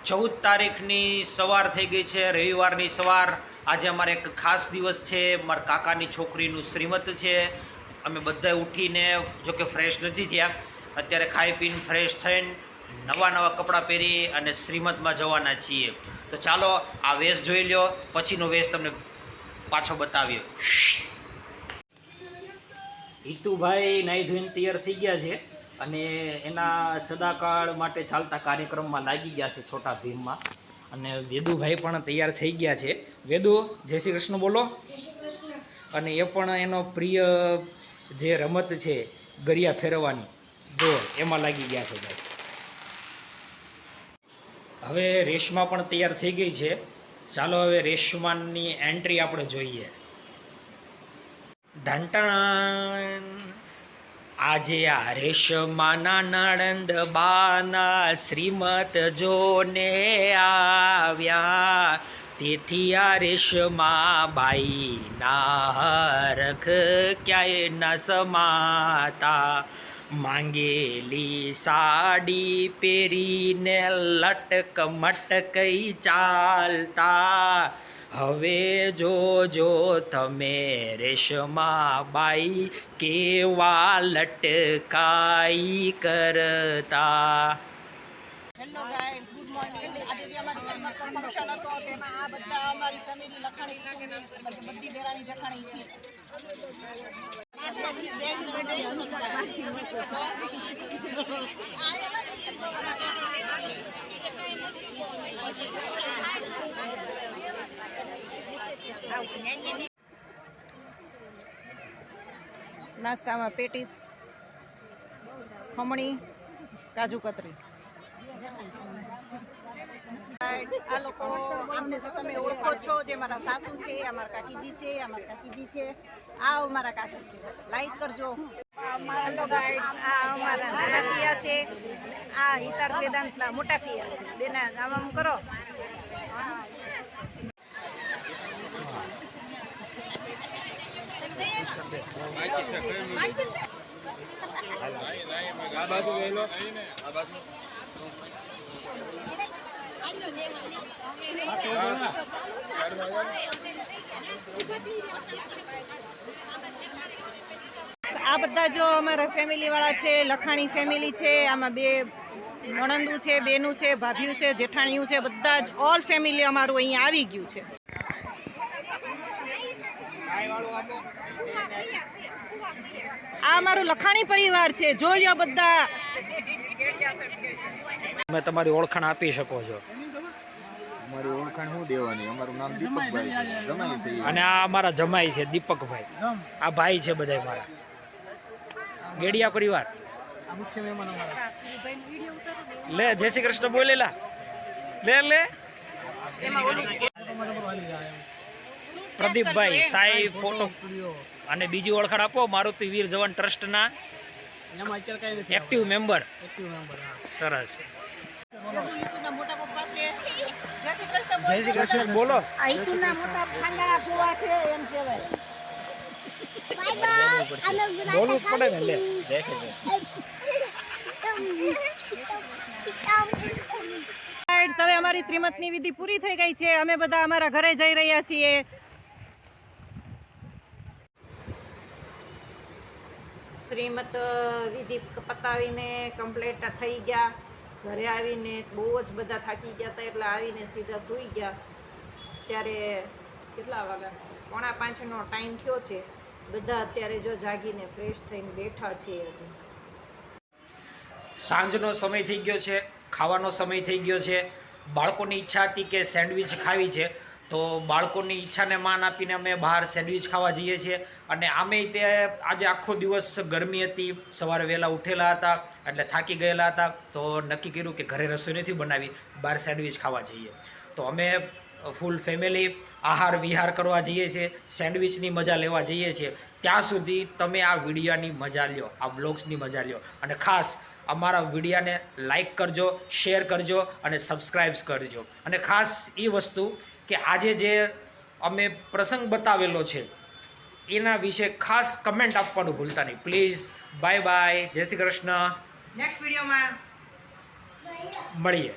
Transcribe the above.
14 તારીખની સવાર થઈ ગઈ છે, રવિવારની સવાર। આજે અમારે એક ખાસ દિવસ છે, મારા કાકાની છોકરીનું શ્રીમત છે। અમે બધા ઉઠીને જોકે ફ્રેશ નથી થયા, અત્યારે ખાઈ પીને ફ્રેશ થઈને નવા કપડાં પહેરી અને શ્રીમતમાં જવાના છીએ। તો ચાલો આ વેશ જોઈ લો, પછીનો વેશ તમને પાછો બતાવ્યો। હિતુભાઈ નાહી ધોઈને તૈયાર થઈ ગયા છે અને એના સદાકાળ માટે ચાલતા કાર્યક્રમમાં લાગી ગયા છે છોટા ભીમમાં। અને વેદુભાઈ પણ તૈયાર થઈ ગયા છે। વેદુ, જય શ્રી કૃષ્ણ બોલો। અને એ પણ એનો પ્રિય જે રમત છે ગરિયા ફેરવવાની, જો એમાં લાગી ગયા છે ભાઈ। હવે રેશમા પણ તૈયાર થઈ ગઈ છે, ચાલો હવે રેશમાની એન્ટ્રી આપણે જોઈએ। ઢંટણ આજે આ રેશમાના નણંદ બાના શ્રીમત જોને આવ્યા, તેથી આ રેશમા બાઈ ના હરખ ક્યાંય ન સમાતા। માંગેલી સાડી પહેરીને લટક મટકઈ ચાલતા, હવે જોજો તમે રેશમા બાઈ કેવા લટકાઈ કરતા। Hello guys, good morning. આજે જે અમારી શ્રીમતનો ફંક્શન હતો તેમાં આ બધા અમારી ફેમિલી લખાણી બધી દેરાણી જેઠાણી છે। નાસ્તામાં પેટીસ, ખમણી, કાજુ કતરી। આ લોકો અમને તો તમે ઓળખો છો, જે મારા સાસુ છે, આ મારા કાકીજી છે, આ મારા કાકીજી છે, આ અમારા કાકી છે, લાઈક કરજો। હેલો ગાઈસ, આ અમારા નાના પિયા છે, આ હિતાર વેદાંતના મોટા પિયા છે। બેના આમ કરો। આ બધા જો અમારા ફેમિલી વાળા છે, લખાણી ફેમિલી છે। આમાં બે નણંદુ છે, બેનું છે, ભાભીયું છે, જેઠાણીયું છે, બધા જ ઓલ ફેમિલી અમારું અહીંયા આવી ગયું છે। આ અમારું લખાણી પરિવાર છે, જોઈ લો બધા। તમે તમારી ઓળખાણ આપી શકો છો। અમારી ઓળખાણ શું દેવાની? અમારું નામ દીપકભાઈ છે, જમાઈ છે। અને આ અમારા જમાઈ છે દીપકભાઈ, આ ભાઈ છે બધા મારા ગેડિયા પરિવાર। લે જય શ્રી કૃષ્ણ બોલેલા, લે લે। પ્રદીપભાઈ સાહેબ ફોટો અને બીજી ઓળખાણ આપો। મારુતિ વીર જવાન ટ્રસ્ટના એક્ટિવ મેમ્બર। સરસ, જય શ્રી કૃષ્ણ બોલો। બોલવું પડે ને, લે જય શ્રી કૃષ્ણ। હવે અમારી શ્રીમતની વિધિ પૂરી થઈ ગઈ છે, અમે બધા અમારા ઘરે જઈ રહ્યા છીએ। શ્રીમત વિધિ પતાવીને કમ્પ્લીટ થઈ ગયા, ઘરે આવીને બહુ જ બધા થાકી ગયા હતા, એટલે આવીને સીધા સૂઈ ગયા। ત્યારે કેટલા વાગ્યા? 4:45નો ટાઈમ થયો છે। બધા અત્યારે જો જાગીને ફ્રેશ થઈને બેઠા છીએ। હજી સાંજનો સમય થઈ ગયો છે, ખાવાનો સમય થઈ ગયો છે। બાળકોની ઈચ્છા હતી કે સેન્ડવિચ ખાવી છે, તો બાળકોની ઈચ્છાને માન આપીને અમે બહાર સેન્ડવિચ ખાવા જઈએ છીએ। અને આમેય તે આજે આખો દિવસ ગરમી હતી, સવારે વહેલા ઉઠેલા હતા એટલે થાકી ગયેલા હતા, તો નક્કી કર્યું કે ઘરે રસોઈ નથી બનાવી, બહાર સેન્ડવિચ ખાવા જઈએ। તો અમે ફૂલ ફેમિલી આહાર વિહાર કરવા જઈએ છીએ, સેન્ડવિચની મજા લેવા જઈએ છીએ। ત્યાં સુધી તમે આ વિડીયોની મજા લ્યો, આ વ્લોગ્સની મજા લ્યો, અને ખાસ અમારા વિડીયાને લાઈક કરજો, શેર કરજો અને સબસ્ક્રાઈબ કરજો। અને ખાસ એ વસ્તુ કે આજે જે અમે પ્રસંગ બતાવેલો છે એના વિશે ખાસ કમેન્ટ આપવાનું ભૂલતા નહીં પ્લીઝ। બાય બાય, જય શ્રી કૃષ્ણ। નેક્સ્ટ વિડીયોમાં મળીએ।